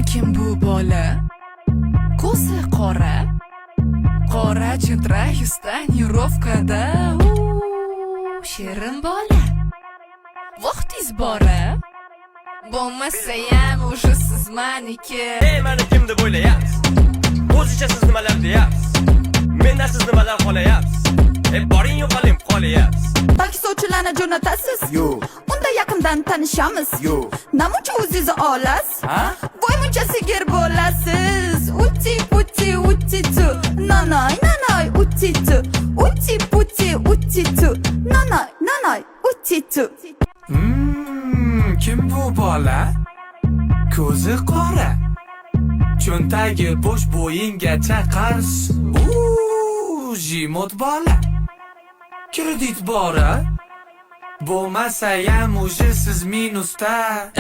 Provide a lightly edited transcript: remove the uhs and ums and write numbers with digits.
Kim bu bola? Ko'zi qora, qora chitraq stanirovkada. Shirin bola. Vaqtingiz bora. Bo'lmasayam o'sha siz meniki. Meni kim deb o'ylayapsiz? O'zicha siz nimalar deyapsiz? Mendan siz nimalar xohlayapsiz? Boring yo'qoling qolyapsiz. Taksovchilarni jo'natasiz? Yo'q. Unda yaqindan tanishamiz. Yo'q. Namuncha o'zingizni olasiz? Ha? Voy muncha sigir bo'lasiz. Uti puti uti tu. Nanoy nanoy uti tu. Uti puti uti tu. Nanoy nanoy uti tu. Kim bu bola? Ko'zi qora, cho'ntagi bo'sh bo'yingacha qars. Jimot bola. Kredit bora. Bo'lmasayam o'sha siz minusda.